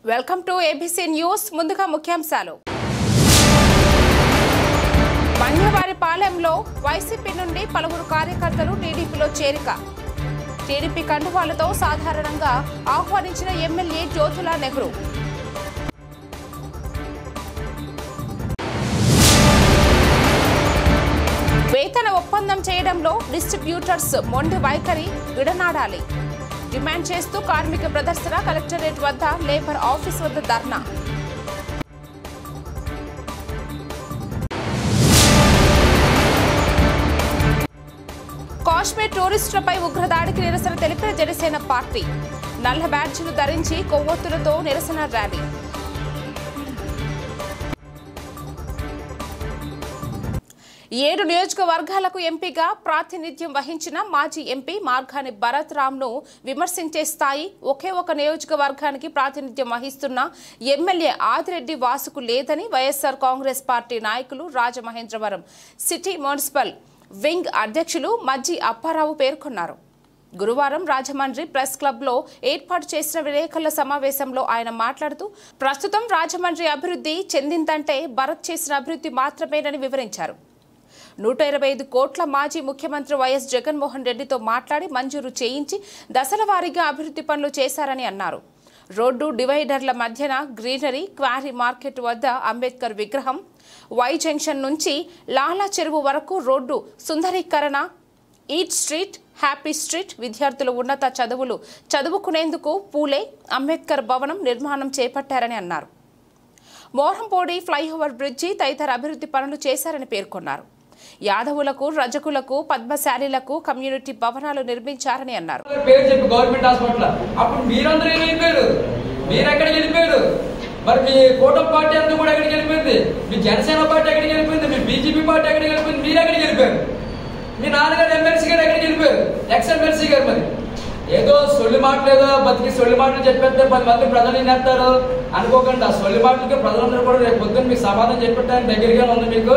Welcome to ABC news. ముందుగా ముఖ్యాంశాలు. మన్యవారిపాలెంలో YCP నుండి పలువురు కార్యకర్తలు టీడీపీలో చేరిక. టీడీపీ కండువాలతో సాధారణంగా ఆహ్వానించిన ఎమ్మెల్యే జ్యోతుల నెహ్రూ. వేతన ఒప్పందం చేయడంలో డిస్ట్రిబ్యూటర్స్ మొండి వైఖరి విడనాడాలి డిమాండ్ చేస్తూ కార్మిక ప్రదర్శన. కలెక్టరేట్ వద్ద లేబర్ ఆఫీస్ వద్ద ధర్నా. కాశ్మీర్ టూరిస్టులపై ఉగ్రదాడికి నిరసన తెలిపిన జనసేన పార్టీ. నల్ల బ్యాడ్జీలు ధరించి కొవ్వొత్తులతో నిరసన ర్యాలీ. ఏడు నియోజకవర్గాలకు ఎంపీగా ప్రాతినిధ్యం వహించిన మాజీ ఎంపీ మార్గాని భరత్ రామ్ను విమర్శించే స్థాయి ఒకే ఒక నియోజకవర్గానికి ప్రాతినిధ్యం వహిస్తున్న ఎమ్మెల్యే ఆదిరెడ్డి వాసుకు లేదని వైఎస్ఆర్ కాంగ్రెస్ పార్టీ నాయకులు రాజమహేంద్రవరం సిటీ మున్సిపల్ వింగ్ అధ్యక్షులు మజ్జి అప్పారావు పేర్కొన్నారు. గురువారం రాజమండ్రి ప్రెస్ క్లబ్లో ఏర్పాటు చేసిన విలేకరుల సమావేశంలో ఆయన మాట్లాడుతూ ప్రస్తుతం రాజమండ్రి అభివృద్ధి చెందిందంటే భరత్ చేసిన అభివృద్ధి మాత్రమేనని వివరించారు. 125 కోట్ల మాజీ ముఖ్యమంత్రి వైఎస్ జగన్మోహన్ రెడ్డితో మాట్లాడి మంజూరు చేయించి దశల వారీగా అభివృద్ధి పనులు చేశారని అన్నారు. రోడ్డు డివైడర్ల మధ్యన గ్రీనరీ, క్వారీ మార్కెట్ వద్ద అంబేద్కర్ విగ్రహం, వై జంక్షన్ నుంచి లాలా చెరువు వరకు రోడ్డు సుందరీకరణ, ఈట్ స్ట్రీట్, హ్యాపీ స్ట్రీట్, విద్యార్థులు ఉన్నత చదువులు చదువుకునేందుకు పూలే అంబేద్కర్ భవనం నిర్మాణం చేపట్టారని అన్నారు. మోరంపూడి ఫ్లైఓవర్ బ్రిడ్జి తదితర అభివృద్ధి పనులు చేశారని పేర్కొన్నారు. యాదవులకు, రజకులకు, పద్మశాలీలకు కమ్యూనిటీ భవనాలు నిర్మించారని అన్నారు. పేరు చెప్పి గవర్నమెంట్ హాస్పిటల్ అప్పుడు మీరందరూ వెళ్ళిపోయారు. మీరు ఎక్కడికి వెళ్ళిపోయారు? మరి మీ కూటమి పార్టీ అంతా కూడా ఎక్కడికి వెళ్ళిపోయింది? మీ జనసేన పార్టీ ఎక్కడికి వెళ్ళిపోయింది? మీ బీజేపీ పార్టీ ఎక్కడికి వెళ్ళిపోయింది? మీరు ఎక్కడికి వెళ్ళిపోయారు? మీ నాన్నగారు ఎమ్మెల్సీ గారు ఎక్కడికి వెళ్ళిపోయారు? ఎక్స్ ఎమ్మెల్సీ గారు మరి ఏదో సొల్లి మాటలేదో బతికి సొల్లి మాటలు చెప్పేస్తే 10 మంది ప్రజలు వినేస్తారు అనుకోకండి. ఆ సొల్లి మాటలకి ప్రజలందరూ కూడా రేపు పొద్దున్న మీకు సమాధానం చెప్పడానికి దగ్గరగానే ఉంది. మీకు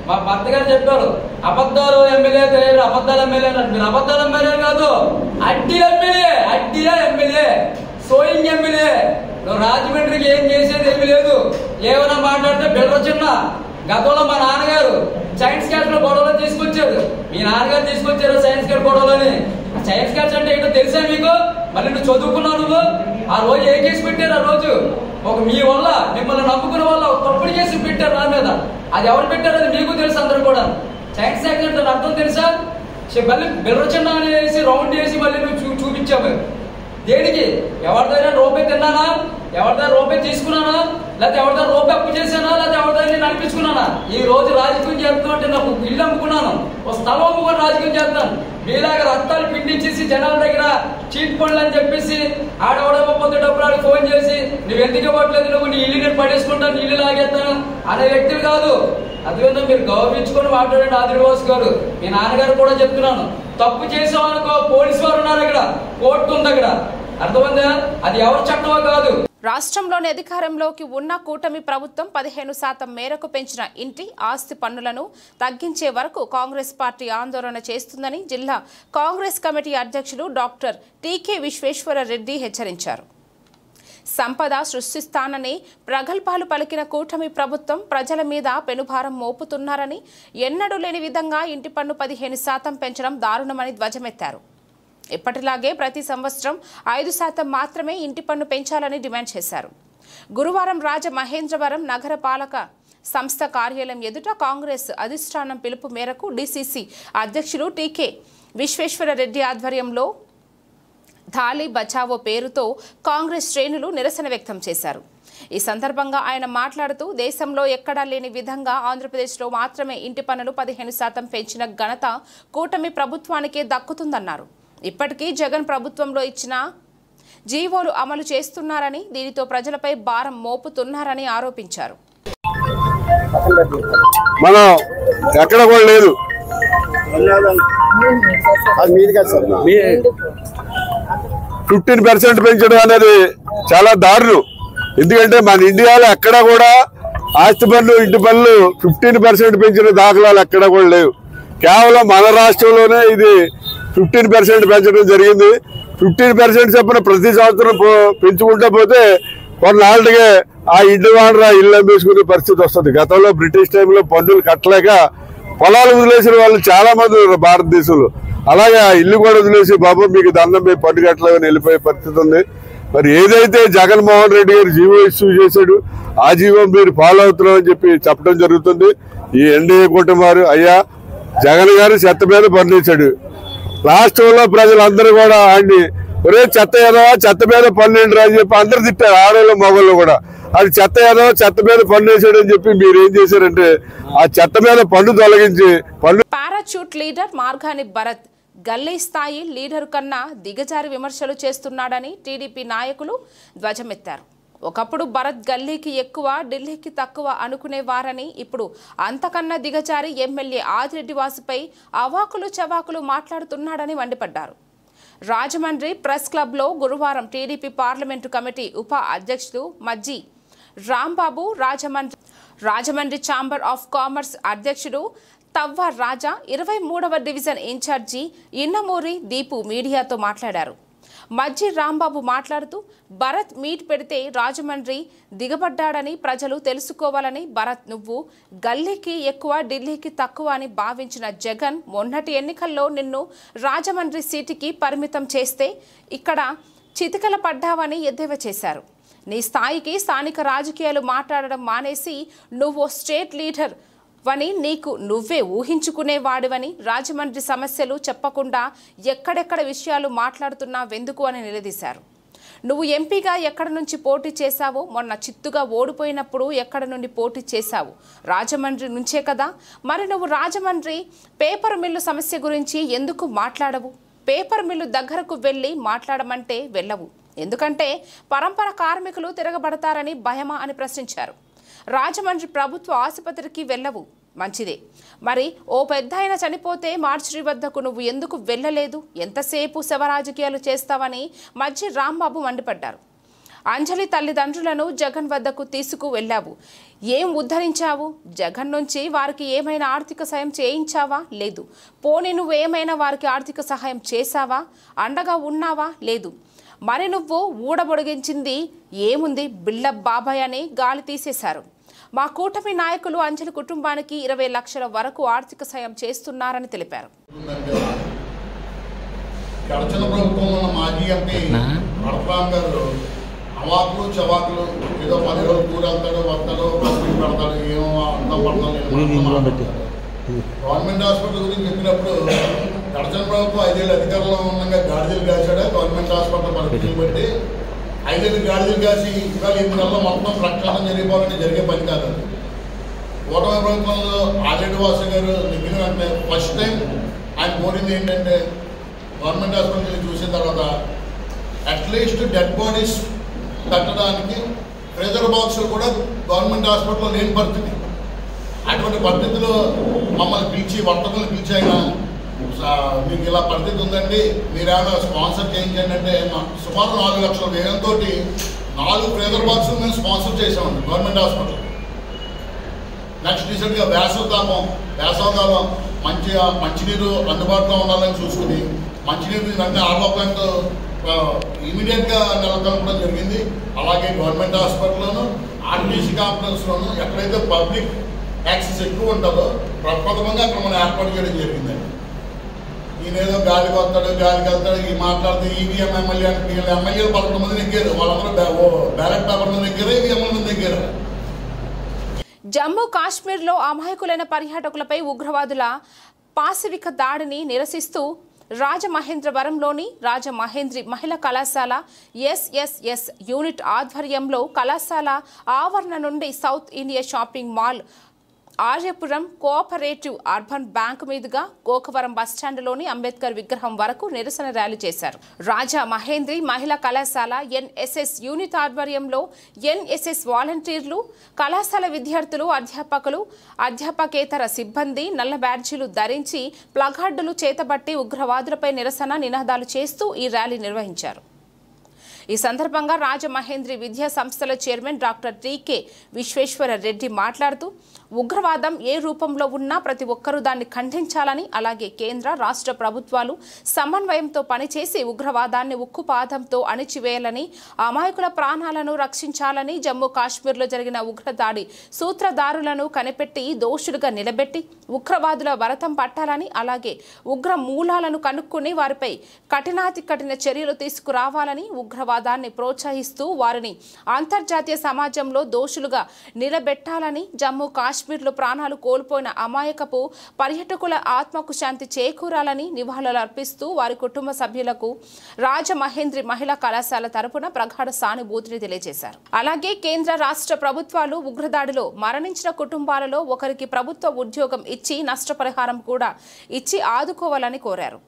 మా భర్త గారు చెప్పారు, అబద్ధాలు ఎమ్మెల్యే తెలియదు, అబద్ధాలు ఎమ్మెల్యే అన్నారు. మీరు అబద్ధాలు ఎమ్మెల్యే కాదు, అడ్డీ ఎమ్మెల్యే, అడ్డీయా ఎమ్మెల్యే, సోయింగ్ ఎమ్మెల్యే. నువ్వు రాజమండ్రికి ఏం చేసేది ఏమీ లేదు. ఏమైనా మాట్లాడితే బిల్డర్ చిన్న. గతంలో మా నాన్నగారు సైన్స్ క్లాస్ లో గొడవలో తీసుకొచ్చారు. మీ నాన్నగారు తీసుకొచ్చారు సైన్స్ క్లాస్ గొడవలని. సైన్స్ క్లాస్ అంటే ఏంటో తెలుసా మీకు? మళ్ళీ నువ్వు చదువుకున్నావు. నువ్వు ఆ రోజు ఏ కేసు పెట్టారు? ఆ రోజు ఒక మీ వల్ల మిమ్మల్ని నమ్ముకున్న వల్ల తప్పుడు కేసు పెట్టారు నా మీద. అది ఎవరు పెట్టారు అది మీకు తెలుసు అందరూ కూడా. సైన్స్ క్లాస్ అంటే అర్థం తెలుసా? మళ్ళీ బిల్డర్ చిన్న అనేసి రౌండ్ చేసి మళ్ళీ నువ్వు చూపించావు. దేనికి? ఎవరిదైనా రూపాయి తిన్నానా? ఎవరిదైనా రూపాయి తీసుకున్నానా? లేకపోతే ఎవరిదైనా రూపాయి అప్పు చేశానా? లేకపోతే ఎవరిదైనా నేను అనిపించుకున్నానా? ఈ రోజు రాజకీయం చేస్తాను అంటే నాకు ఇల్లు అమ్ముకున్నాను, ఒక స్థలం అమ్ముకొని రాజకీయం చేస్తాను. మీలాగా రక్తాలు పిండించేసి జనాల దగ్గర చీట్ పనులు అని చెప్పేసి ఆడవడకపోతే డబ్బులు ఆడికి ఫోన్ చేసి నువ్వు ఎందుకు ఇవ్వట్లేదు, నువ్వు నీ ఇల్లు నేను పడేసుకుంటాను, నీ ఇల్లు లాగేస్తాను అనే వ్యక్తులు కాదు. అదేవిధంగా మీరు గౌరవించుకొని మాట్లాడండి. ఆదివాసు గారు, మీ నాన్నగారు కూడా చెప్తున్నాను, తప్పు చేసామనుకో పోలీసు వారు ఉన్నారు, ఇక్కడ కోర్టు ఉంది, అక్కడ అర్థమైందా? అది ఎవరి చట్టమో కాదు. రాష్ట్రంలోని అధికారంలోకి ఉన్న కూటమి ప్రభుత్వం 15% మేరకు పెంచిన ఇంటి ఆస్తి పన్నులను తగ్గించే వరకు కాంగ్రెస్ పార్టీ ఆందోళన చేస్తుందని జిల్లా కాంగ్రెస్ కమిటీ అధ్యక్షులు డాక్టర్ టీకే విశ్వేశ్వర రెడ్డి హెచ్చరించారు. సంపద సృష్టిస్తానని ప్రగల్భాలు పలికిన కూటమి ప్రభుత్వం ప్రజల మీద పెనుభారం మోపుతున్నారని, ఎన్నడూ లేని విధంగా ఇంటి పన్ను 15% పెంచడం దారుణమని ధ్వజమెత్తారు. ఎప్పటిలాగే ప్రతి సంవత్సరం 5% మాత్రమే ఇంటి పన్ను పెంచాలని డిమాండ్ చేశారు. గురువారం రాజమహేంద్రవరం నగర పాలక సంస్థ కార్యాలయం ఎదుట కాంగ్రెస్ అధిష్టానం పిలుపు మేరకు డీసీసీ అధ్యక్షులు టీకే విశ్వేశ్వర రెడ్డి ఆధ్వర్యంలో థాలీ బచావో పేరుతో కాంగ్రెస్ శ్రేణులు నిరసన వ్యక్తం చేశారు. ఈ సందర్భంగా ఆయన మాట్లాడుతూ దేశంలో ఎక్కడా లేని విధంగా ఆంధ్రప్రదేశ్లో మాత్రమే ఇంటి పన్నులు 15% పెంచిన ఘనత కూటమి ప్రభుత్వానికే దక్కుతుందన్నారు. ఇప్పటికీ జగన్ ప్రభుత్వంలో ఇచ్చిన జీవోలు అమలు చేస్తున్నారని, దీనితో ప్రజలపై భారం మోపుతున్నారని ఆరోపించారు. మనం ఎక్కడ కూడా లేదు 15% పెంచడం అనేది చాలా దారుణం. ఎందుకంటే మన ఇండియాలో ఎక్కడ కూడా ఆస్తి పన్ను, ఇంటి పన్నులు 15% పెంచిన దాఖలాలు ఎక్కడ కూడా లేవు. కేవలం మన రాష్ట్రంలోనే ఇది 15% పెంచడం జరిగింది. 15% చొప్పున ప్రతి సంవత్సరం పెంచుకుంటూ పోతే కొన్నాళ్ళకే ఆ ఇంటి వాడరా ఇల్లు అమ్మేసుకునే పరిస్థితి వస్తుంది. గతంలో బ్రిటిష్ టైంలో పన్నులు కట్టలేక పొలాలు వదిలేసిన వాళ్ళు చాలా మంది ఉన్నారు భారతదేశంలో. అలాగే ఆ ఇల్లు కూడా వదిలేసి బాబు మీకు దండం పోయి పన్ను కట్టలేదని వెళ్ళిపోయే పరిస్థితి ఉంది. మరి ఏదైతే జగన్మోహన్ రెడ్డి గారు జీవో ఇష్యూ చేశాడు ఆ జీవో మీరు ఫాలో అవుతున్నామని చెప్పి చెప్పడం జరుగుతుంది. ఈ ఎన్డీఏ కూటమి వారు అయ్యా జగన్ గారు చెత్త మీద పన్నేశాడు. రాష్ట్రంలో ప్రజలందరూ కూడా ఆయన్ని ఒరే చెత్త ఏదవా చెత్త మీద పన్నేంటి అని చెప్పి అందరు తిట్టారు, ఆడవాళ్ళు మగవాళ్ళు కూడా. అది చెత్త ఏదవా చెత్త మీద పన్నేశాడు అని చెప్పి మీరు ఏం చేశారంటే ఆ చెత్త మీద పన్ను తొలగించి పన్ను. పారాచూట్ లీడర్ మార్గాని భరత్ గల్లీ స్థాయి లీడరు కన్నా దిగజారి విమర్శలు చేస్తున్నాడని టీడీపీ నాయకులు ధ్వజమెత్తారు. ఒకప్పుడు భరత్ గల్లీకి ఎక్కువ ఢిల్లీకి తక్కువ అనుకునేవారని ఇప్పుడు అంతకన్నా దిగజారి ఎమ్మెల్యే ఆదిరెడ్డి వాసుపై అవాకులు చవాకులు మాట్లాడుతున్నాడని మండిపడ్డారు. రాజమండ్రి ప్రెస్ క్లబ్లో గురువారం టీడీపీ పార్లమెంటు కమిటీ ఉప అధ్యక్షుడు Majji Rambabu, Rajahmundry chamber of commerce అధ్యక్షుడు తవ్వ రాజా, 23వ డివిజన్ ఇన్ఛార్జి ఇన్నమూరి దీపు మీడియాతో మాట్లాడారు. మజ్జి రాంబాబు మాట్లాడుతూ భరత్ మీట్ పెడితే రాజమండ్రి దిగబడ్డాడని ప్రజలు తెలుసుకోవాలని, భరత్ నువ్వు గల్లీకి ఎక్కువ ఢిల్లీకి తక్కువ అని భావించిన జగన్ మొన్నటి ఎన్నికల్లో నిన్ను రాజమండ్రి సీటుకి పరిమితం చేస్తే ఇక్కడ చితికల పడ్డావని ఎద్దేవా చేశారు. నీ స్థాయికి స్థానిక రాజకీయాలు మాట్లాడడం మానేసి నువ్వు స్టేట్ లీడర్ వని నీకు నువ్వే ఊహించుకునేవాడివని, రాజమండ్రి సమస్యలు చెప్పకుండా ఎక్కడెక్కడ విషయాలు మాట్లాడుతున్నావెందుకు అని నిలదీశారు. నువ్వు ఎంపీగా ఎక్కడి నుంచి పోటీ చేశావో, మొన్న చిత్తుగా ఓడిపోయినప్పుడు ఎక్కడి నుండి పోటీ చేశావు? రాజమండ్రి నుంచే కదా. మరి నువ్వు రాజమండ్రి పేపర్ మిల్లు సమస్య గురించి ఎందుకు మాట్లాడవు? పేపర్ మిల్లు దగ్గరకు వెళ్ళి మాట్లాడమంటే వెళ్ళవు. ఎందుకంటే పరంపర కార్మికులు తిరగబడతారని భయమా అని ప్రశ్నించారు. రాజమండ్రి ప్రభుత్వ ఆసుపత్రికి వెళ్ళవు, మంచిదే. మరి ఓ పెద్దాయన చనిపోతే మార్చురీ వద్దకు నువ్వు ఎందుకు వెళ్ళలేదు? ఎంతసేపు శవ రాజకీయాలు చేస్తావని మజ్జి రాంబాబు మండిపడ్డారు. అంజలి తల్లిదండ్రులను జగన్ వద్దకు తీసుకు వెళ్ళావు, ఏం ఉద్ధరించావు? జగన్ నుంచి వారికి ఏమైనా ఆర్థిక సాయం చేయించావా? లేదు. పోనీ నువ్వేమైనా వారికి ఆర్థిక సహాయం చేశావా? అండగా ఉన్నావా? లేదు. మరి నువ్వు ఊడబొడిగించింది ఏముంది? బిల్డప్ బాబాయ్ అని గాలి తీసేశారు. మా కూటమి నాయకులు అంజలి కుటుంబానికి 20 లక్షల వరకు ఆర్థిక సాయం చేస్తున్నారని తెలిపారు. గడచిన ప్రభుత్వంలో మాజీ ఎంపీ వరప్రామ్ గారు అవాకులు చవాకులు ఏదో 10 రోజులు కూరెళ్తాడు వస్తాడు బస్సులు పెడతాడు ఏమో అర్థం పడతాడు. గవర్నమెంట్ హాస్పిటల్ గురించి చెప్పినప్పుడు గడచిన ప్రభుత్వం 5 ఏళ్ళు అధికారంలో ఉండగా గాడిదలు కాశాడు. గవర్నమెంట్ హాస్పిటల్ పరిస్థితులు బట్టి 5 ఏళ్ళు గాడిదలు కాసి ఇవాళ 8 నెలల్లో మొత్తం ప్రక్షాళన జరిగిపోవాలని జరిగే పని కాదు. ఓటమి ప్రభుత్వంలో ఆదిరెడ్డి వాసు గారు నెగ్గిన వెంటనే ఫస్ట్ టైం ఆయన కోరింది ఏంటంటే గవర్నమెంట్ హాస్పిటల్ చూసిన తర్వాత అట్లీస్ట్ డెడ్ బాడీస్ కట్టడానికి ప్రెజర్ బాక్స్ కూడా గవర్నమెంట్ హాస్పిటల్లో లేని పరిస్థితి. అటువంటి పరిస్థితిలో మమ్మల్ని పిలిచి వర్తకులను పిలిచాయినా మీకు ఇలా పరిస్థితి ఉందండి, మీరేమైనా స్పాన్సర్ చేయించండి అంటే సుమారు 4 లక్షల వ్యయంతో 4 ప్రెజర్ బాక్సులు మేము స్పాన్సర్ చేసామండి గవర్నమెంట్ హాస్పిటల్. నెక్స్ట్ రీసెంట్గా వేసవకాలం మంచినీరు అందుబాటులో ఉండాలని చూసుకుని మంచినీరు వెంటనే ఆర్ఓ ప్లాంట్ ఇమీడియట్గా నెలకొల్పడం జరిగింది. అలాగే గవర్నమెంట్ హాస్పిటల్లోను ఆర్టీసీ కాంప్లెక్స్లోను ఎక్కడైతే పబ్లిక్ యాక్సెస్ ఎక్కువ ఉంటుందో ప్రప్రథమంగా అక్కడ మనం ఏర్పాటు చేయడం జరిగిందండి. ఈయనేదో గాలికి వస్తాడు గాలికి వెళ్తాడు ఈ మాట్లాడితే ఈవీఎం ఎమ్మెల్యే అంటే వీళ్ళు ఎమ్మెల్యేలు 11 మంది నెగ్గారు, వాళ్ళందరూ బ్యాలెట్ పేపర్ మీద నెగ్గారు, ఈవీఎం మీద నెగ్గారు. జమ్మూ కాశ్మీర్లో అమాయకులైన పర్యాటకులపై ఉగ్రవాదుల పాశవిక దాడిని నిరసిస్తూ రాజమహేంద్రవరంలోని రాజమహేంద్రి మహిళా కళాశాల ఎస్ఎస్ఎస్ యూనిట్ ఆధ్వర్యంలో కళాశాల ఆవరణ నుండి south India shopping mall, Aryapuram cooperative urban bank మీదుగా గోకవరం బస్టాండ్లోని అంబేద్కర్ విగ్రహం వరకు నిరసన ర్యాలీ చేశారు. రాజా మహేంద్రి మహిళా కళాశాల ఎన్ఎస్ఎస్ యూనిట్ ఆధ్వర్యంలో ఎన్ఎస్ఎస్ వాలంటీర్లు, కళాశాల విద్యార్థులు, అధ్యాపకులు, అధ్యాపకేతర సిబ్బంది నల్ల బ్యాడ్జీలు ధరించి ప్లగార్డులు చేతబట్టి ఉగ్రవాదులపై నిరసన నినాదాలు చేస్తూ ఈ ర్యాలీ నిర్వహించారు. ఈ సందర్భంగా రాజమహేంద్రి విద్యా సంస్థల chairman doctor TK Visweswara Reddy మాట్లాడుతూ ఉగ్రవాదం ఏ రూపంలో ఉన్నా ప్రతి ఒక్కరూ దాన్ని ఖండించాలని, అలాగే కేంద్ర రాష్ట్ర ప్రభుత్వాలు సమన్వయంతో పనిచేసి ఉగ్రవాదాన్ని ఉక్కుపాదంతో అణిచివేయాలని, అమాయకుల ప్రాణాలను రక్షించాలని, జమ్మూ కాశ్మీర్లో జరిగిన ఉగ్రదాడి సూత్రధారులను కనిపెట్టి దోషులుగా నిలబెట్టి ఉగ్రవాదుల భరతం పట్టాలని, అలాగే ఉగ్ర మూలాలను కనుక్కుని వారిపై కఠినాతి కఠిన చర్యలు తీసుకురావాలని, ఉగ్రవాదాన్ని ప్రోత్సహిస్తూ వారిని అంతర్జాతీయ సమాజంలో దోషులుగా నిలబెట్టాలని, జమ్మూ కాశ్మీర్లో ప్రాణాలు కోల్పోయిన అమాయకపు పర్యాటకుల ఆత్మకు శాంతి చేకూరాలని నివాళులు అర్పిస్తూ వారి కుటుంబ సభ్యులకు రాజమహేంద్రి మహిళా కళాశాల తరపున ప్రగాఢ సానుభూతిని తెలియజేశారు. అలాగే కేంద్ర రాష్ట్ర ప్రభుత్వాలు ఉగ్రదాడిలో మరణించిన కుటుంబాలలో ఒకరికి ప్రభుత్వ ఉద్యోగం ఇచ్చి నష్టపరిహారం కూడా ఇచ్చి ఆదుకోవాలని కోరారు.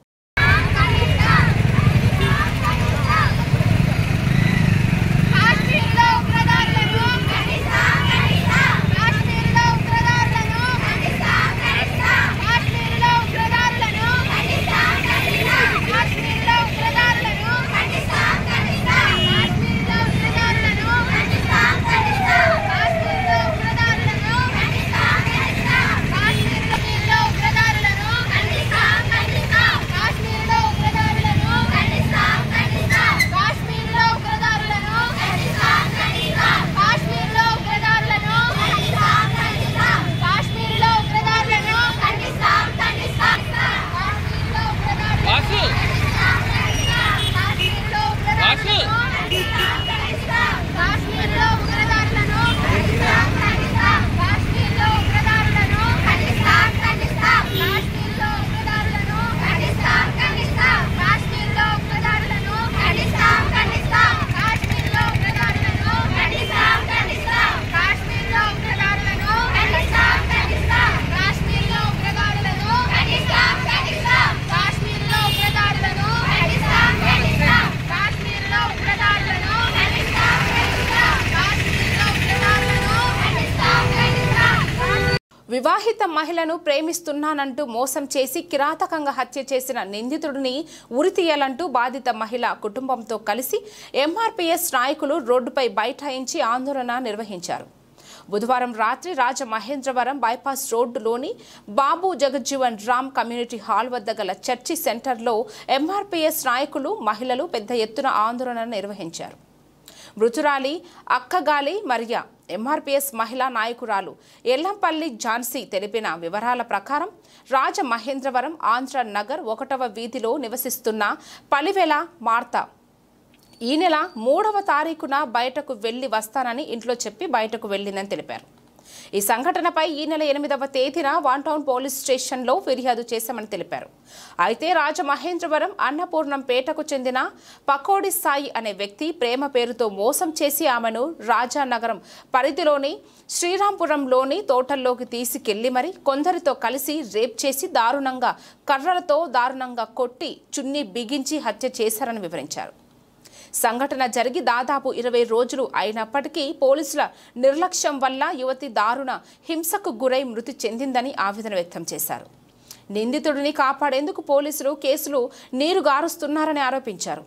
వివాహిత మహిళను ప్రేమిస్తున్నానంటూ మోసం చేసి కిరాతకంగా హత్య చేసిన నిందితుడిని ఉరితీయాలంటూ బాధిత మహిళ కుటుంబంతో కలిసి ఎంఆర్పీఎస్ నాయకులు రోడ్డుపై బైఠాయించి ఆందోళన నిర్వహించారు. బుధవారం రాత్రి రాజమహేంద్రవరం బైపాస్ రోడ్డులోని బాబు జగజ్జీవన్ రామ్ కమ్యూనిటీ హాల్ వద్ద గల చర్చి సెంటర్లో ఎంఆర్పీఎస్ నాయకులు, మహిళలు పెద్ద ఎత్తున ఆందోళన నిర్వహించారు. మృతురాలి అక్కగాలి మరియా ఎంఆర్పీఎస్ మహిళా నాయకురాలు ఎల్లంపల్లి ఝాన్సీ తెలిపిన వివరాల ప్రకారం రాజమహేంద్రవరం ఆంధ్ర నగర్ 1వ వీధిలో నివసిస్తున్న పలివెల మార్తా ఈ నెల 3వ తారీఖున బయటకు వెళ్లి వస్తానని ఇంట్లో చెప్పి బయటకు వెళ్లిందని తెలిపారు. ఈ సంఘటనపై ఈ నెల 8వ తేదీన వన్ టౌన్ పోలీస్ స్టేషన్లో ఫిర్యాదు చేశామని తెలిపారు. అయితే రాజమహేంద్రవరం అన్నపూర్ణంపేటకు చెందిన పకోడి సాయి అనే వ్యక్తి ప్రేమ పేరుతో మోసం చేసి ఆమెను రాజానగరం పరిధిలోని శ్రీరాంపురంలోని తోటల్లోకి తీసుకెళ్లి మరి కొందరితో కలిసి రేప్ చేసి దారుణంగా కర్రలతో దారుణంగా కొట్టి చున్నీ బిగించి హత్య చేశారని వివరించారు. సంఘటన జరిగి దాదాపు 20 రోజులు అయినప్పటికీ పోలీసుల నిర్లక్ష్యం వల్ల యువతి దారుణ హింసకు గురై మృతి చెందిందని ఆవేదన వ్యక్తం చేశారు. నిందితుడిని కాపాడేందుకు పోలీసులు కేసులు నీరుగారుస్తున్నారని ఆరోపించారు.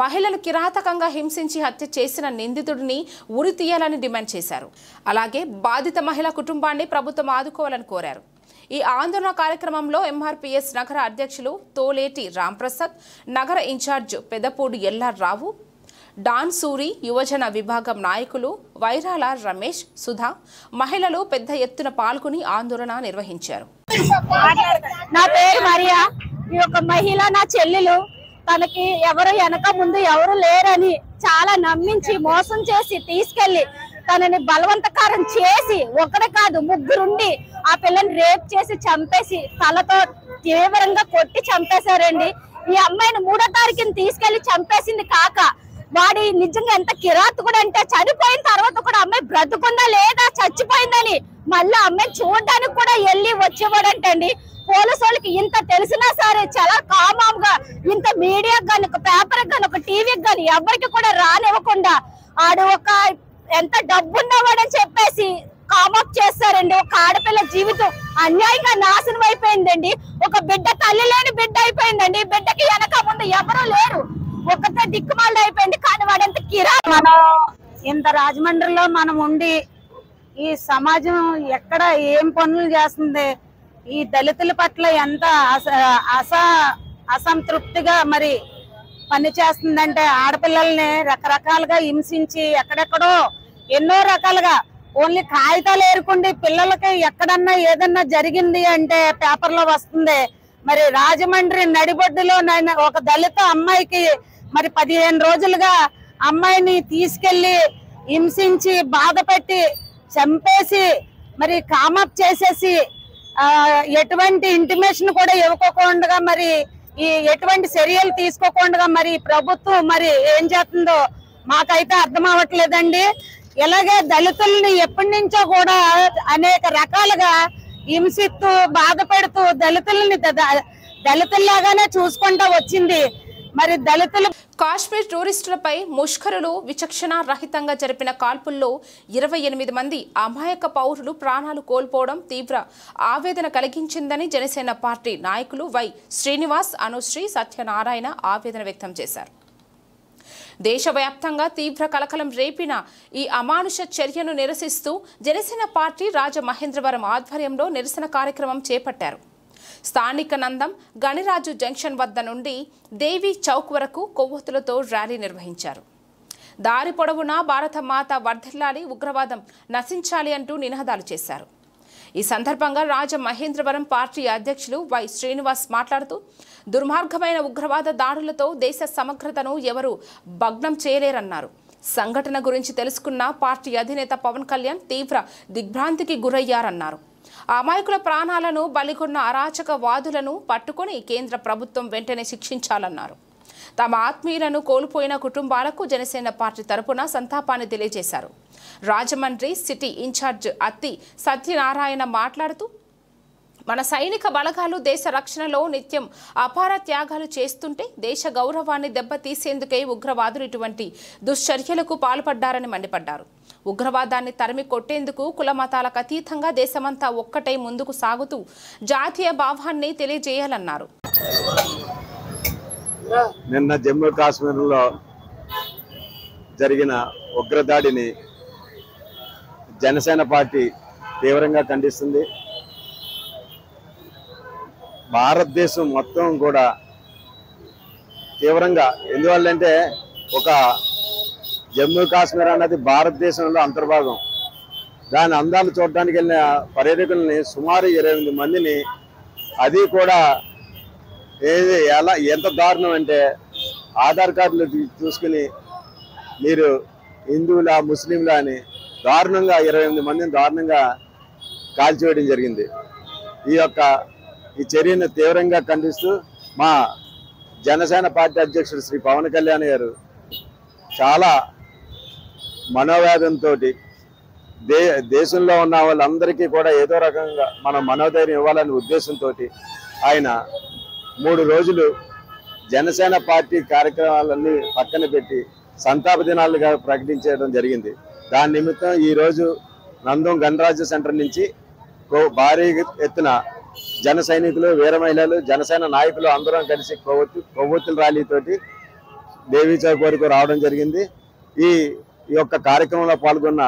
మహిళలు కిరాతకంగా హింసించి హత్య చేసిన నిందితుడిని ఉరి తీయాలని డిమాండ్ చేశారు. అలాగే బాధిత మహిళ కుటుంబాన్ని ప్రభుత్వం ఆదుకోవాలని కోరారు. ఈ ఆందోళన కార్యక్రమంలో ఎంఆర్పీఎస్ నగర అధ్యక్షులు తోలేటి రాంప్రసాద్, నగర ఇన్ఛార్జ్ పెదపూడి ఎల్లారావు, డాన్ సూరి, యువజన విభాగం నాయకులు వైరాల రమేష్, సుధా, మహిళలు పెద్ద ఎత్తున పాల్గొని ఆందోళన నిర్వహించారు. నా పేరు మరియా. ఈ యొక్క మహిళ నా చెల్లెలు. తనకి ఎవరు వెనక ముందు ఎవరు లేరని చాలా నమ్మించి మోసం చేసి తీసుకెళ్లి తనని బలవంతకారం చేసి ఒకడే కాదు ముగ్గురుండి ఆ పిల్లని రేప్ చేసి చంపేసి తలతో తీవ్రంగా కొట్టి చంపేశారండి. ఈ అమ్మాయిని 3వ తారీఖుని తీసుకెళ్లి చంపేసింది కాక వాడి నిజంగా ఎంత కిరాతకుడు అంటే చనిపోయిన తర్వాత కూడా అమ్మాయి బ్రతుకుందా లేదా చచ్చిపోయిందని మళ్ళీ అమ్మాయి చూడడానికి కూడా వెళ్ళి వచ్చేవాడంటండి. పోలీసు వాళ్ళకి ఇంత తెలిసినా సరే చాలా కామాగా ఇంత మీడియాకి కానీ ఒక పేపర్కి కానీ ఒక టీవీకి కానీ ఎవరికి కూడా రానివ్వకుండా ఆడు ఒక ఎంత డబ్బున్నవాడని చెప్పేసి కామప్ చేస్తారండి. ఒక ఆడపిల్ల జీవితం అన్యాయంగా నాశనం అయిపోయిందండి. ఒక బిడ్డ తల్లి లేని బిడ్డ అయిపోయిందండి. బిడ్డకి వెనక ముందు ఎవరూ లేరు. ఒక్కతే దిక్కుమాలి అయిపోయింది. కానీ వాడంత కిరా మనం ఇంత రాజమండ్రిలో మనం ఉండి ఈ సమాజం ఎక్కడ ఏం పనులు చేస్తుంది, ఈ దళితుల పట్ల ఎంత అసంతృప్తిగా మరి పని చేస్తుందంటే ఆడపిల్లల్ని రకరకాలుగా హింసించి ఎక్కడెక్కడో ఎన్నో రకాలుగా ఓన్లీ కాగితాలు ఏరుకుండి పిల్లలకి ఎక్కడన్నా ఏదన్నా జరిగింది అంటే పేపర్లో వస్తుంది. మరి రాజమండ్రి నడిబొడ్డులో ఒక దళిత అమ్మాయికి మరి 15 రోజులుగా అమ్మాయిని తీసుకెళ్లి హింసించి బాధపెట్టి చంపేసి మరి కామప్ చేసేసి ఎటువంటి ఇంటిమేషన్ కూడా ఇవ్వకోకుండా మరి ఈ ఎటువంటి చర్యలు తీసుకోకుండా మరి ప్రభుత్వం మరి ఏం చేస్తుందో మాకైతే అర్థం అవ్వట్లేదండి. ఇలాగే దళితుల్ని ఎప్పటి నుంచో కూడా అనేక రకాలుగా హింసిస్తూ బాధ పెడుతూ దళితుల్లాగానే చూసుకుంటూ వచ్చింది. మరి దళితులు కాశ్మీర్ టూరిస్టులపై ముష్కరులు విచక్షణ రహితంగా జరిపిన కాల్పుల్లో 28 మంది అమాయక పౌరులు ప్రాణాలు కోల్పోవడం తీవ్ర ఆవేదన కలిగించిందని జనసేన పార్టీ నాయకులు వై శ్రీనివాస్, అనుశ్రీ, సత్యనారాయణ ఆవేదన వ్యక్తం చేశారు. దేశవ్యాప్తంగా తీవ్ర కలకలం రేపిన ఈ అమానుష చర్యను నిరసిస్తూ జనసేన పార్టీ రాజమహేంద్రవరం ఆధ్వర్యంలో నిరసన కార్యక్రమం చేపట్టారు. స్థానిక నందం గణిరాజు జంక్షన్ వద్ద నుండి దేవి చౌక్ వరకు కొవ్వొత్తులతో ర్యాలీ నిర్వహించారు. దారి పొడవునా భారత మాత వర్ధిల్లాలి, ఉగ్రవాదం నశించాలి అంటూ నినాదాలు చేశారు. ఈ సందర్భంగా రాజమహేంద్రవరం పార్టీ అధ్యక్షులు వై శ్రీనివాస్ మాట్లాడుతూ దుర్మార్గమైన ఉగ్రవాద దాడులతో దేశ సమగ్రతను ఎవరూ భగ్నం చేయలేరన్నారు. సంఘటన గురించి తెలుసుకున్న పార్టీ అధినేత పవన్ కళ్యాణ్ తీవ్ర దిగ్భ్రాంతికి గురయ్యారన్నారు. అమాయకుల ప్రాణాలను బలిగొన్న అరాచక వాదులను పట్టుకొని కేంద్ర ప్రభుత్వం వెంటనే శిక్షించాలన్నారు. తమ ఆత్మీయులను కోల్పోయిన కుటుంబాలకు జనసేన పార్టీ తరపున సంతాపాన్ని తెలియజేశారు. రాజమండ్రి సిటీ ఇన్ఛార్జ్ అత్తి సత్యనారాయణ మాట్లాడుతూ మన సైనిక బలగాలు దేశ రక్షణలో నిత్యం అపార త్యాగాలు చేస్తుంటే దేశ గౌరవాన్ని దెబ్బతీసేందుకే ఉగ్రవాదులు ఇటువంటి దుశ్చర్యలకు పాల్పడ్డారని మండిపడ్డారు. ఉగ్రవాదాన్ని తరిమి కొట్టేందుకు కుల మతాలకు అతీతంగా దేశమంతా ఒక్కటై ముందుకు సాగుతూ జాతీయ భావాన్ని తెలియజేయాలన్నారు. నిన్న జమ్మూ కాశ్మీర్లో జరిగిన ఉగ్రదాడిని జనసేన పార్టీ తీవ్రంగా ఖండిస్తుంది. భారతదేశం మొత్తం కూడా తీవ్రంగా, ఎందువల్లంటే ఒక జమ్మూ కాశ్మీర్ అన్నది భారతదేశంలో అంతర్భాగం. దాని అందాలు చూడడానికి వెళ్ళిన పర్యాటకుల్ని సుమారు 28 మందిని, అది కూడా ఎంత దారుణం అంటే ఆధార్ కార్డులు చూసుకుని మీరు హిందువులా ముస్లింలా అని దారుణంగా 28 మందిని దారుణంగా కాల్చివేయడం జరిగింది. ఈ చర్యను తీవ్రంగా ఖండిస్తూ మా జనసేన పార్టీ అధ్యక్షుడు శ్రీ పవన్ కళ్యాణ్ గారు చాలా మనోవేదంతో దేశంలో ఉన్న వాళ్ళందరికీ కూడా ఏదో రకంగా మనం మనోధైర్యం ఇవ్వాలనే ఉద్దేశంతో ఆయన 3 రోజులు జనసేన పార్టీ కార్యక్రమాలన్నీ పక్కన పెట్టి సంతాప దినాలుగా ప్రకటించడం జరిగింది. దాని నిమిత్తం ఈరోజు నందం గణరాజ్య సెంటర్ నుంచి భారీ ఎత్తున జన సైనికులు, వీర మహిళలు, జనసేన నాయకులు అందరం కలిసి కొవ్వొత్తుల ర్యాలీతోటి దేవీ చౌక్ వరకు రావడం జరిగింది. ఈ యొక్క కార్యక్రమంలో పాల్గొన్న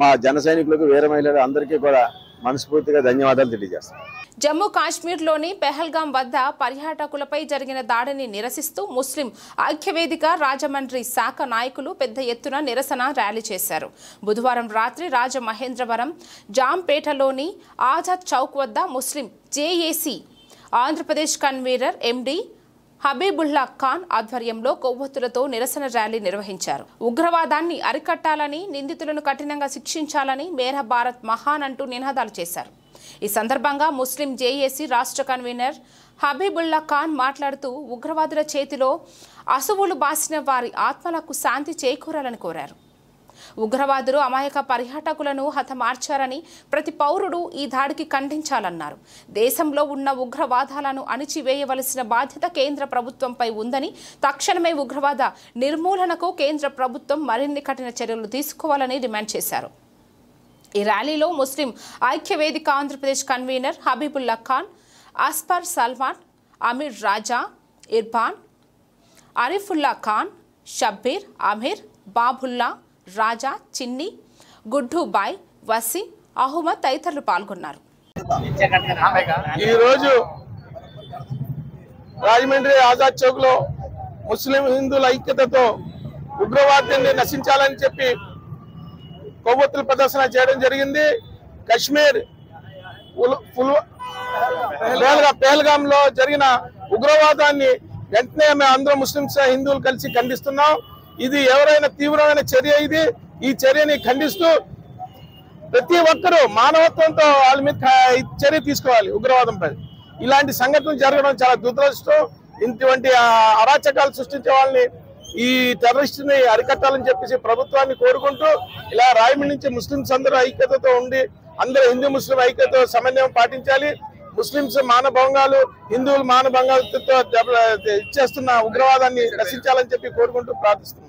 మా జన సైనికులకు, వీర మహిళలు అందరికీ కూడా మనస్ఫూర్తిగా ధన్యవాదాలు తెలియజేస్తాం. జమ్మూ కాశ్మీర్లోని పెహల్గాం వద్ద పర్యాటకులపై జరిగిన దాడిని నిరసిస్తూ ముస్లిం ఐక్యవేదిక రాజమండ్రి శాఖ నాయకులు పెద్ద ఎత్తున నిరసన ర్యాలీ చేశారు. బుధవారం రాత్రి రాజమహేంద్రవరం జాంపేటలోని ఆజాద్ చౌక్ వద్ద Muslim JAC Andhra Pradesh convener MD Habibullah Khan ఆధ్వర్యంలో కొవ్వొత్తులతో నిరసన ర్యాలీ నిర్వహించారు. ఉగ్రవాదాన్ని అరికట్టాలని, నిందితులను కఠినంగా శిక్షించాలని మేరా భారత్ మహాన్ అంటూ నినాదాలు చేశారు. ఈ సందర్భంగా ముస్లిం జేఏసీ రాష్ట్ర కన్వీనర్ హబీబుల్లా ఖాన్ మాట్లాడుతూ ఉగ్రవాదుల చేతిలో అసువులు బాసిన వారి ఆత్మలకు శాంతి చేకూరాలని కోరారు. ఉగ్రవాదులు అమాయక పర్యాటకులను హతమార్చారని ప్రతి పౌరుడు ఈ దాడికి ఖండించాలన్నారు. దేశంలో ఉన్న ఉగ్రవాదాలను అణిచివేయవలసిన బాధ్యత కేంద్ర ప్రభుత్వంపై ఉందని, తక్షణమే ఉగ్రవాద నిర్మూలనకు కేంద్ర ప్రభుత్వం మరిన్ని కఠిన చర్యలు తీసుకోవాలని డిమాండ్ చేశారు. ఈ ర్యాలీలో ముస్లిం ఐక్యవేదిక ఆంధ్రప్రదేశ్ కన్వీనర్ హబీబుల్లా ఖాన్, అస్పర్ సల్మాన్, అమీర్ రాజా, ఇర్ఫాన్, అరిఫుల్లా ఖాన్, షబ్బీర్, అమీర్, బాబుల్లా, రాజా, చిన్ని, గుడ్డూబాయ్, వసీ, అహ్మద్ తదితరులు పాల్గొన్నారు. ఈరోజు రాజమండ్రి ఆజాద్ చౌక్ లో ముస్లిం హిందువుల ఐక్యతతో ఉగ్రవాదాన్ని నశించాలని చెప్పి కొవ్వొత్తుల ప్రదర్శన చేయడం జరిగింది. కశ్మీర్ పహల్గామ్ లో జరిగిన ఉగ్రవాదాన్ని వెంటనే మేము అందరం ముస్లింస్ హిందువులు కలిసి ఖండిస్తున్నాం. ఇది ఎవరైనా తీవ్రమైన చర్య. ఈ చర్యని ఖండిస్తూ ప్రతి ఒక్కరూ మానవత్వంతో వాళ్ళ మీద చర్య తీసుకోవాలి. ఉగ్రవాదంపై ఇలాంటి సంఘటనలు జరగడం చాలా దురదృష్టం. ఇటువంటి అరాచకాలు సృష్టించే వాళ్ళని, ఈ టెర్రరిస్ట్ని అరికట్టాలని చెప్పేసి ప్రభుత్వాన్ని కోరుకుంటూ ఇలా రాయమండ్రి నుంచి ముస్లింస్ అందరూ ఐక్యతతో ఉండి అందరూ హిందూ ముస్లిం ఐక్యతతో సమన్వయం పాటించాలి. ముస్లింస్ మానభంగాలు, హిందువులు మానభంగాలతో ఇచ్చేస్తున్న ఉగ్రవాదాన్ని నశించాలని చెప్పి కోరుకుంటూ ప్రార్థిస్తున్నాం.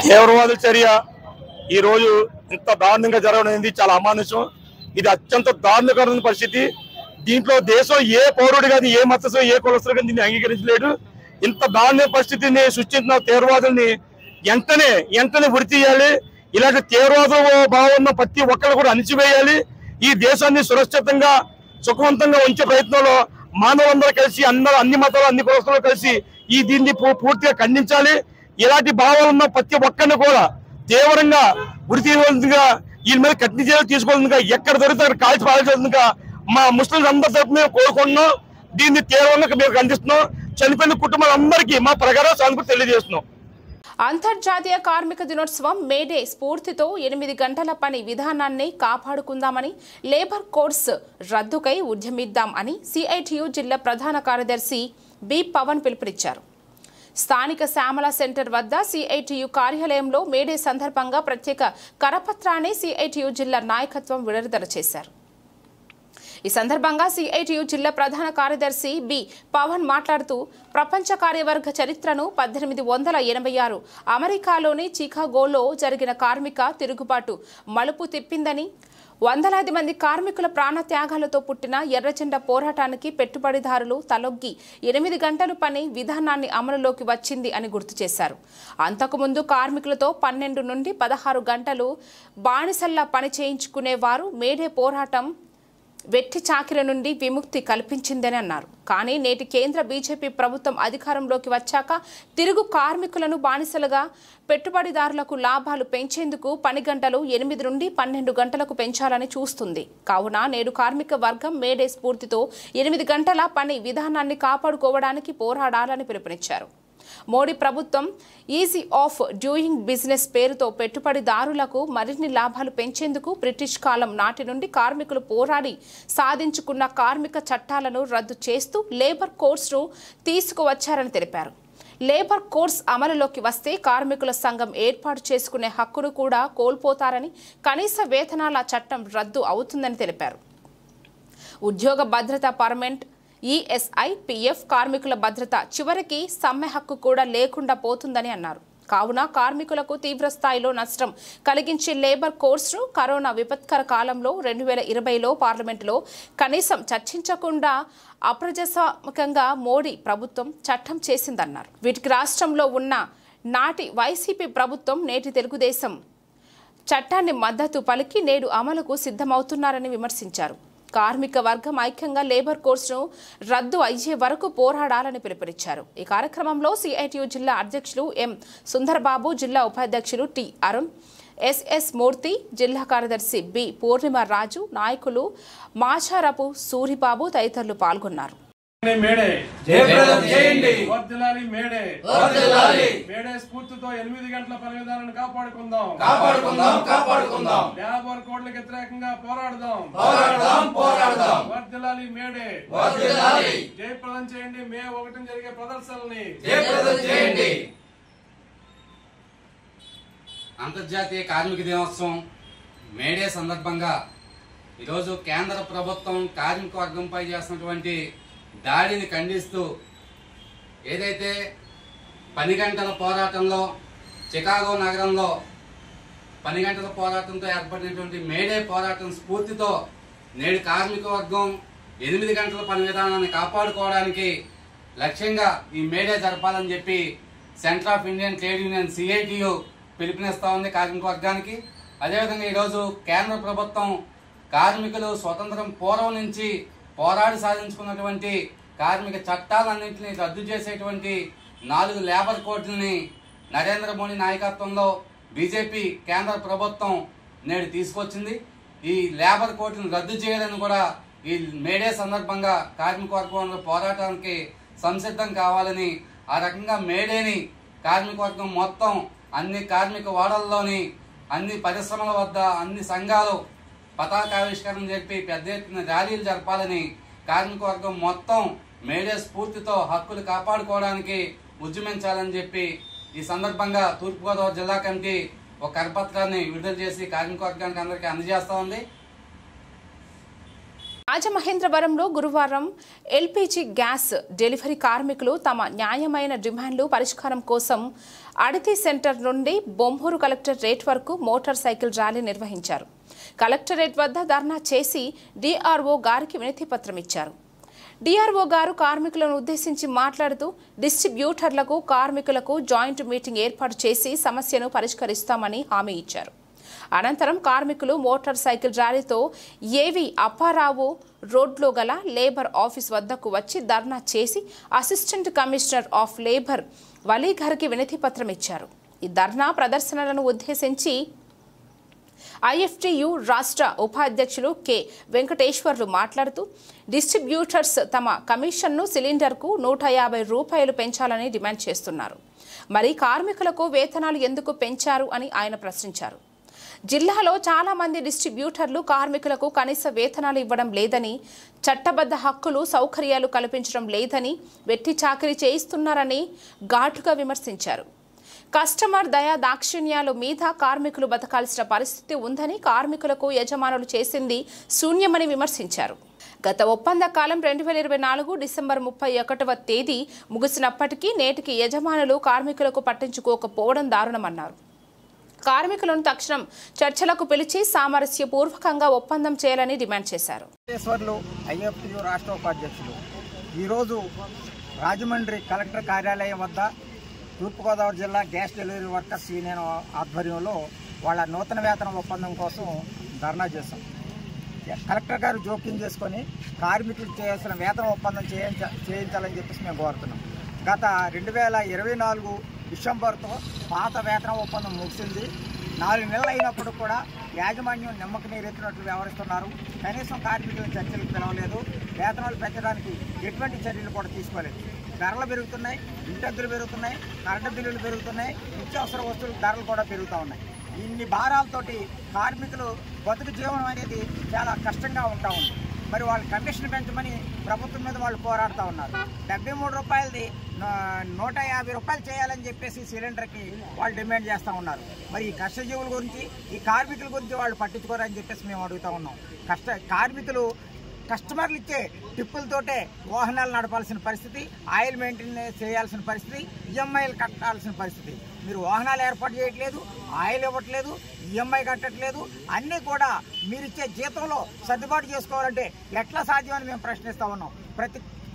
తీవ్రవాద చర్య ఈ రోజు ఇంత దారుణంగా జరగడం చాలా అమానుషం. ఇది అత్యంత దారుణకరమైన పరిస్థితి. దీంట్లో దేశం ఏ పౌరుడు కానీ, ఏ మతస్థుడు, ఏ కులస్తుడు కానీ దీన్ని అంగీకరించలేడు. ఇంత దారుణ పరిస్థితిని సృష్టించిన తీవ్రవాదుల్ని వెంటనే ఉరి తీయాలి. ఇలాంటి తీవ్రవాద భావం ఉన్న ప్రతి ఒక్కరు కూడా అణిచివేయాలి. ఈ దేశాన్ని సురక్షితంగా సుఖవంతంగా ఉంచే ప్రయత్నంలో మానవులందరూ కలిసి అన్ని మతాలు, అన్ని కులస్తులు కలిసి దీన్ని పూర్తిగా ఖండించాలి. ఇలాంటి భావాలు ఉన్న ప్రతి ఒక్కరిని కూడా తీవ్రంగా ఉరి తీయవలసిందిగా, వీళ్ళ మీద కఠిన చర్యలు తీసుకోవాల్సిందిగా, ఎక్కడ దొరికితే అక్కడ కాల్చి పాల్చేసిందిగా మా ముస్లింలు అందరి తరపు మేము కోరుకుంటున్నాం. దీన్ని తీవ్రంగా మేము ఖండిస్తున్నాం. చనిపోయిన కుటుంబాలందరికీ మా ప్రగాఢ సానుభూతి తెలియజేస్తున్నాం. అంతర్జాతీయ కార్మిక దినోత్సవం మేడే స్ఫూర్తితో 8 గంటల పని విధానాన్ని కాపాడుకుందామని, లేబర్ కోడ్స్ రద్దుకై ఉద్యమిద్దాం అని సిఐటియు జిల్లా ప్రధాన కార్యదర్శి బి పవన్ పిలుపునిచ్చారు. స్థానిక శ్యామల సెంటర్ వద్ద సిఐటియు కార్యాలయంలో మేడే సందర్భంగా ప్రత్యేక కరపత్రాన్ని సిఐటియు జిల్లా నాయకత్వం విడుదల చేశారు. ఈ సందర్భంగా సిఐటియు జిల్లా ప్రధాన కార్యదర్శి బి పవన్ మాట్లాడుతూ, ప్రపంచ కార్యవర్గ చరిత్రను 1886 అమెరికాలోని చికాగోలో జరిగిన కార్మిక తిరుగుబాటు మలుపు తిప్పిందని, వందలాది మంది కార్మికుల ప్రాణత్యాగాలతో పుట్టిన ఎర్రజెండా పోరాటానికి పెట్టుబడిదారులు తలొగ్గి 8 గంటలు పని విధానాన్ని అమలులోకి వచ్చింది అని గుర్తు చేశారు. అంతకుముందు కార్మికులతో 12 నుండి 16 గంటలు బానిసల్లా పని చేయించుకునేవారు. మేడే పోరాటం వెట్టి చాకిరి నుండి విముక్తి కల్పించిందని అన్నారు. కానీ నేటి కేంద్ర బీజేపీ ప్రభుత్వం అధికారంలోకి వచ్చాక తిరుగు కార్మికులను బానిసలుగా, పెట్టుబడిదారులకు లాభాలు పెంచేందుకు పని గంటలు 8 నుండి 12 గంటలకు పెంచాలని చూస్తుంది. కావున నేడు కార్మిక వర్గం మేడే స్ఫూర్తితో 8 గంటల పని విధానాన్ని కాపాడుకోవడానికి పోరాడాలని పిలుపునిచ్చారు. మోడీ ప్రభుత్వం ఈజీ ఆఫ్ డూయింగ్ బిజినెస్ పేరుతో పెట్టుబడిదారులకు మరిన్ని లాభాలు పెంచేందుకు బ్రిటిష్ కాలం నాటి నుండి కార్మికులు పోరాడి సాధించుకున్న కార్మిక చట్టాలను రద్దు చేస్తూ లేబర్ కోడ్స్ను తీసుకువచ్చారని తెలిపారు. లేబర్ కోడ్స్ అమలులోకి వస్తే కార్మికుల సంఘం ఏర్పాటు చేసుకునే హక్కును కూడా కోల్పోతారని, కనీస వేతనాల చట్టం రద్దు అవుతుందని తెలిపారు. ఉద్యోగ భద్రత, పర్మనెంట్ ఈఎస్ఐ, పిఎఫ్, కార్మికుల భద్రత, చివరికి సమ్మె హక్కు కూడా లేకుండా పోతుందని అన్నారు. కావున కార్మికులకు తీవ్ర స్థాయిలో నష్టం కలిగించే లేబర్ కోడ్స్ను కరోనా విపత్కర కాలంలో 2020లో పార్లమెంటులో కనీసం చర్చించకుండా అప్రజాస్వామికంగా మోడీ ప్రభుత్వం చట్టం చేసిందన్నారు. వీటికి రాష్ట్రంలో ఉన్న నాటి వైసీపీ ప్రభుత్వం, నేటి తెలుగుదేశం చట్టాన్ని మద్దతు పలికి నేడు అమలుకు సిద్ధమవుతున్నారని విమర్శించారు. కార్మిక వర్గం ఐక్యంగా లేబర్ కోడ్స్ను రద్దు అయ్యే వరకు పోరాడాలని పిలుపునిచ్చారు. ఈ కార్యక్రమంలో సిఐటియు జిల్లా అధ్యక్షులు ఎం సుందర్బాబు, జిల్లా ఉపాధ్యక్షులు టి అరుణ్, ఎస్ఎస్ మూర్తి, జిల్లా కార్యదర్శి బి పూర్ణిమ రాజు, నాయకులు మాచారపు సూరిబాబు తదితరులు పాల్గొన్నారు. మేడే స్ఫూర్తితో 8 గంటల పని విధానాన్ని కాపాడుకుందాం. లేబర్ కోడ్లకు వ్యతిరేకంగా పోరాడదాం. వర్ధిల్లాలి మేడే. జయప్రదం చేయండి. మే 1 జరిగే ప్రదర్శనల్ని జయప్రదం చేయండి. అంతర్జాతీయ కార్మిక దినోత్సవం మేడే సందర్భంగా ఈరోజు కేంద్ర ప్రభుత్వం కార్మిక వర్గంపై చేస్తున్నటువంటి దాడిని ఖండిస్తూ, ఏదైతే 10 గంటల పోరాటంలో చికాగో నగరంలో 10 గంటల పోరాటంతో ఏర్పడినటువంటి మేడే పోరాటం స్ఫూర్తితో నేడు కార్మిక వర్గం 8 గంటల పని విధానాన్ని కాపాడుకోవడానికి లక్ష్యంగా ఈ మేడే జరపాలని చెప్పి centre of Indian trade union CITU పిలుపునిస్తా ఉంది కార్మిక వర్గానికి. అదేవిధంగా ఈరోజు కేంద్ర ప్రభుత్వం కార్మికులు స్వతంత్రం పూర్వం నుంచి పోరాడి సాధించుకున్నటువంటి కార్మిక చట్టాలన్నింటినీ రద్దు చేసేటువంటి 4 లేబర్ కోడ్లని నరేంద్ర మోడీ నాయకత్వంలో బీజేపీ కేంద్ర ప్రభుత్వం నేడు తీసుకొచ్చింది. ఈ లేబర్ కోడ్లను రద్దు చేయాలని కూడా ఈ మేడే సందర్భంగా కార్మిక వర్గంలో పోరాటానికి సంసిద్ధం కావాలని, ఆ రకంగా మేడేని కార్మిక వర్గం మొత్తం అన్ని కార్మిక వాడల్లోని అన్ని పరిశ్రమల వద్ద అన్ని సంఘాలు పతాకావిష్కరణ జరిపి పెద్ద ఎత్తున ర్యాలీలు జరపాలని, కార్మిక వర్గం మొత్తం మేడే స్ఫూర్తితో హక్కులు కాపాడుకోవడానికి ఉద్యమించాలని చెప్పి ఈ సందర్భంగా తూర్పుగోదావరి జిల్లా కమిటీ ఒక కరపత్రాన్ని విడుదల చేసి కార్మిక వర్గానికి అందరికీ అందజేస్తా ఉంది. రాజమహేంద్రవరంలో గురువారం LPG గ్యాస్ డెలివరీ కార్మికులు తమ న్యాయమైన డిమాండ్లు పరిష్కారం కోసం అడితి సెంటర్ నుండి బొంబూరు కలెక్టరేట్ వరకు మోటార్ సైకిల్ ర్యాలీ నిర్వహించారు. కలెక్టరేట్ వద్ద ధర్నా చేసి DRO గారికి వినతి పత్రం ఇచ్చారు. DRO గారు కార్మికులను ఉద్దేశించి మాట్లాడుతూ డిస్ట్రిబ్యూటర్లకు కార్మికులకు జాయింట్ మీటింగ్ ఏర్పాటు చేసి సమస్యను పరిష్కరిస్తామని హామీ ఇచ్చారు. అనంతరం కార్మికులు మోటార్ సైకిల్ ర్యాలీతో ఏవి అప్పారావు రోడ్లో గల లేబర్ ఆఫీస్ వద్దకు వచ్చి ధర్నా చేసి అసిస్టెంట్ కమిషనర్ ఆఫ్ లేబర్ వలీఘర్కి వినతి పత్రం ఇచ్చారు. ఈ ధర్నా ప్రదర్శనలను ఉద్దేశించి IFTU రాష్ట్ర ఉపాధ్యక్షులు K. వెంకటేశ్వర్లు మాట్లాడుతూ డిస్ట్రిబ్యూటర్స్ తమ కమిషన్ను సిలిండర్కు 150 రూపాయలు పెంచాలని డిమాండ్ చేస్తున్నారు. మరి కార్మికులకు వేతనాలు ఎందుకు పెంచారు అని ఆయన ప్రశ్నించారు. జిల్లాలో చాలా మంది డిస్ట్రిబ్యూటర్లు కార్మికులకు కనీస వేతనాలు ఇవ్వడం లేదని, చట్టబద్ధ హక్కులు సౌకర్యాలు కల్పించడం లేదని, వెట్టి చాకిరీ చేయిస్తున్నారని ఘాటుగా విమర్శించారు. కస్టమర్ దయా దాక్షిణ్యాల మీద కార్మికులు బతకాల్సిన పరిస్థితి ఉందని, కార్మికులకు యజమానులు చేసింది శూన్యమని విమర్శించారు. గత ఒప్పంద కాలం 2024 డిసెంబర్ 31వ తేదీ ముగిసినప్పటికీ నేటికి యజమానులు కార్మికులకు పట్టించుకోకపోవడం దారుణమన్నారు. కార్మికులను తక్షణం చర్చలకు పిలిచి సామరస్యపూర్వకంగా ఒప్పందం చేయాలని డిమాండ్ చేశారు. IFTU రాష్ట్ర ఉపాధ్యక్షులు ఈరోజు రాజమండ్రి కలెక్టర్ కార్యాలయం వద్ద తూర్పుగోదావరి జిల్లా గ్యాస్ డెలివరీ వర్కర్స్ యూనియన్ ఆధ్వర్యంలో వాళ్ళ నూతన వేతన ఒప్పందం కోసం ధర్నా చేశాం. కలెక్టర్ గారు జోక్యం చేసుకొని కార్మికులకు చేయాల్సిన వేతన ఒప్పందం చేయించాలని చెప్పేసి మేము కోరుతున్నాం. గత 2024 డిసెంబర్తో పాత వేతన ఒప్పందం ముగిసింది. 4 నెలలు అయినప్పుడు కూడా యాజమాన్యం నిమ్మక నీరెత్తినట్లు వ్యవహరిస్తున్నారు. కనీసం కార్మికులను చర్చలకు పిలవలేదు. వేతనాలు పెంచడానికి ఎటువంటి చర్యలు కూడా తీసుకోలేదు. ధరలు పెరుగుతున్నాయి, ఇంటద్దులు పెరుగుతున్నాయి, కరెంటు బిల్లులు పెరుగుతున్నాయి, నిత్యావసర వస్తువుల ధరలు కూడా పెరుగుతూ ఉన్నాయి. ఇన్ని భారాలతోటి కార్మికులు బతుకు జీవనం అనేది చాలా కష్టంగా ఉంటా ఉంది. మరి వాళ్ళు కమిషన్ పెంచమని ప్రభుత్వం మీద వాళ్ళు పోరాడుతూ ఉన్నారు. 73 రూపాయలది 150 రూపాయలు చేయాలని చెప్పేసి సిలిండర్కి వాళ్ళు డిమాండ్ చేస్తూ ఉన్నారు. మరి ఈ కష్టజీవుల గురించి, ఈ కార్మికుల గురించి వాళ్ళు పట్టించుకోరని చెప్పేసి మేము అడుగుతూ ఉన్నాం. కార్మికులు కస్టమర్లు ఇచ్చే టిప్పులతోటే వాహనాలు నడపాల్సిన పరిస్థితి, ఆయిల్ మెయింటెనెన్స్ చేయాల్సిన పరిస్థితి, EMIలు కట్టాల్సిన పరిస్థితి. మీరు వాహనాలు ఏర్పాటు చేయట్లేదు, ఆయిల్ ఇవ్వట్లేదు, EMI కట్టట్లేదు. అన్నీ కూడా మీరు ఇచ్చే జీతంలో సర్దుబాటు చేసుకోవాలంటే ఎట్లా సాధ్యమని మేము ప్రశ్నిస్తూ ఉన్నాం.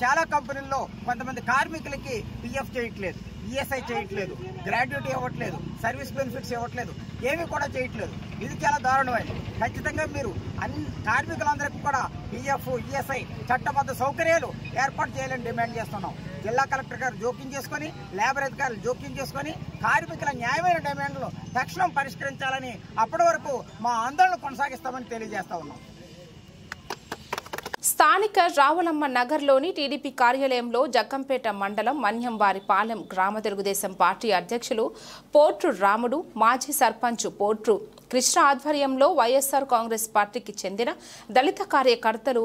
చాలా కంపెనీల్లో కొంతమంది కార్మికులకి PF చేయట్లేదు, ESI చేయట్లేదు, గ్రాడ్యుయేటీ ఇవ్వట్లేదు, సర్వీస్ బెనిఫిట్స్ ఇవ్వట్లేదు, ఏమీ కూడా చేయట్లేదు. ఇది చాలా దారుణమైనది. ఖచ్చితంగా మీరు అన్ని కార్మికులందరికీ కూడా PF, ESI చట్టబద్ధ సౌకర్యాలు ఏర్పాటు చేయాలని డిమాండ్ చేస్తున్నాం. జిల్లా కలెక్టర్ గారు జోక్యం చేసుకొని, లేబర్ అధికారులు జోక్యం చేసుకొని కార్మికుల న్యాయమైన డిమాండ్లు తక్షణం పరిష్కరించాలని, అప్పటి వరకు మా ఆందోళన కొనసాగిస్తామని తెలియజేస్తా ఉన్నాం. స్థానిక రావులమ్మ నగర్లోని టీడీపీ కార్యాలయంలో జగ్గంపేట మండలం మన్యంవారిపాలెం గ్రామ తెలుగుదేశం పార్టీ అధ్యక్షులు పోట్రు రాముడు, మాజీ సర్పంచ్ పోట్రు కృష్ణ ఆధ్వర్యంలో వైఎస్ఆర్ కాంగ్రెస్ పార్టీకి చెందిన దళిత కార్యకర్తలు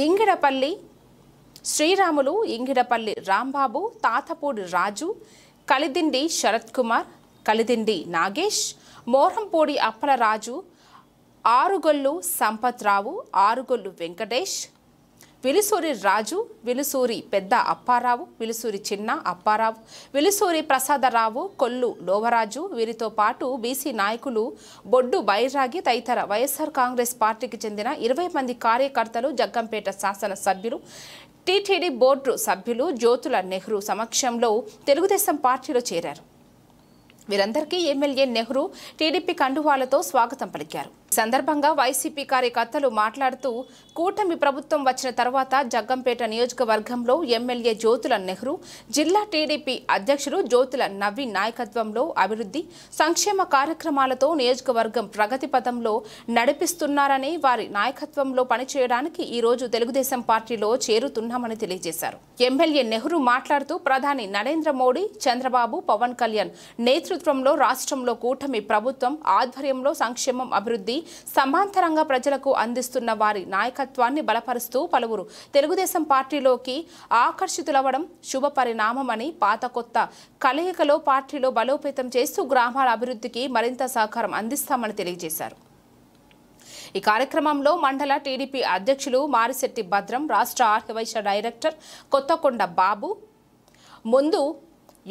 ఇంగిడపల్లి శ్రీరాములు, ఇంగిడపల్లి రాంబాబు, తాతపూడి రాజు, కలిదిండి శరత్ కుమార్, కలిదిండి నాగేష్, మోరంపూడి అప్పలరాజు, ఆరుగొల్లు సంపత్రావు, ఆరుగొల్లు వెంకటేష్, విలుసూరి రాజు, విలుసూరి పెద్ద అప్పారావు, విలుసూరి చిన్న అప్పారావు, విలుసూరి ప్రసాదరావు, కొల్లు లోవరాజు, వీరితో పాటు బీసీ నాయకులు బొడ్డు బైరాగి తదితర వైఎస్ఆర్ కాంగ్రెస్ పార్టీకి చెందిన 20 మంది కార్యకర్తలు, జగ్గంపేట శాసన సభ్యులు, టీటీడీ బోర్డు సభ్యులు జ్యోతుల నెహ్రూ సమక్షంలో తెలుగుదేశం పార్టీలో చేరారు. వీరందరికీ ఎమ్మెల్యే నెహ్రూ టీడీపీ కండువాలతో స్వాగతం పలికారు. సందర్భంగా వైసీపీ కార్యకర్తలు మాట్లాడుతూ కూటమి ప్రభుత్వం వచ్చిన తర్వాత జగ్గంపేట నియోజకవర్గంలో ఎమ్మెల్యే జ్యోతుల నెహ్రూ, జిల్లా టీడీపీ అధ్యక్షుడు జ్యోతుల నవీన్ నాయకత్వంలో అభివృద్ధి సంక్షేమ కార్యక్రమాలతో నియోజకవర్గం ప్రగతి పథంలో నడిపిస్తున్నారని, వారి నాయకత్వంలో పనిచేయడానికి ఈ రోజు తెలుగుదేశం పార్టీలో చేరుతున్నామని తెలియజేశారు. ఎమ్మెల్యే నెహ్రూ మాట్లాడుతూ ప్రధాని నరేంద్ర మోడీ, చంద్రబాబు, పవన్ కళ్యాణ్ నేతృత్వంలో రాష్ట్రంలో కూటమి ప్రభుత్వం ఆధ్వర్యంలో సంక్షేమం, అభివృద్ధి సమాంతరంగా ప్రజలకు అందిస్తున్న వారి నాయకత్వాన్ని బలపరుస్తూ పలువురు తెలుగుదేశం పార్టీలోకి ఆకర్షితులవ్వడం శుభ పరిణామమని, పాత కొత్త కలయికలో పార్టీలో బలోపేతం చేస్తూ గ్రామాల అభివృద్ధికి మరింత సహకారం అందిస్తామని తెలియజేశారు. ఈ కార్యక్రమంలో మండల టీడీపీ అధ్యక్షులు మారిశెట్టి భద్రం, రాష్ట్ర ఆర్యవైశ్య డైరెక్టర్ కొత్తకొండ బాబు, ముందు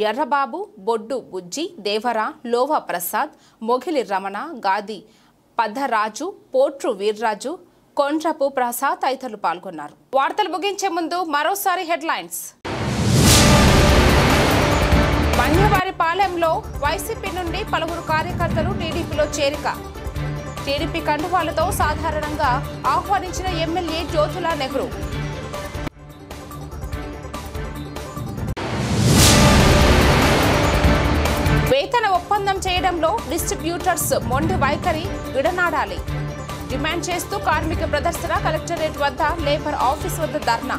ఎర్రబాబు, బొడ్డు బుజ్జి, దేవరా, లోవ ప్రసాద్, మొగిలి రమణ, గాది పద్దరాజు, పోట్రు వీర్రాజు, కొండ్రపు ప్రసాద్ తదితరులు పాల్గొన్నారు. వార్తలు ముగించే ముందు మరోసారి హెడ్లైన్స్. మన్యవారిపాలెంలో వైసీపీ నుండి పలువురు కార్యకర్తలు టీడీపీలో చేరిక. టీడీపీ కండువాలతో సాధారణంగా ఆహ్వానించిన ఎమ్మెల్యే జ్యోతుల నెహ్రూ. వేతన ఒప్పందం చేయడంలో డిస్ట్రిబ్యూటర్స్ మొండి వైఖరి విడనాడాలి. డిమాండ్ చేస్తూ కార్మిక ప్రదర్శన, కలెక్టరేట్ వద్ద లేబర్ ఆఫీస్ వద్ద ధర్నా.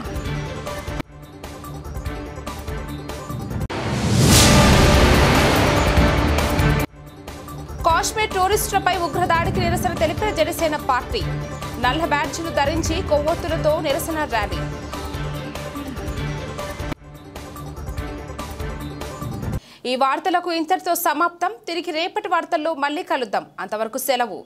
కాశ్మీర్ టూరిస్టులపై ఉగ్రదాడికి నిరసన తెలిపిన జనసేన పార్టీ. నల్ల బ్యాడ్జీలు ధరించి కొవ్వొత్తులతో నిరసన ర్యాలీ. ఈ వార్తలకు ఇంతటితో సమాప్తం. తిరిగి రేపటి వార్తల్లో మళ్ళీ కలుద్దాం. అంతవరకు సెలవు.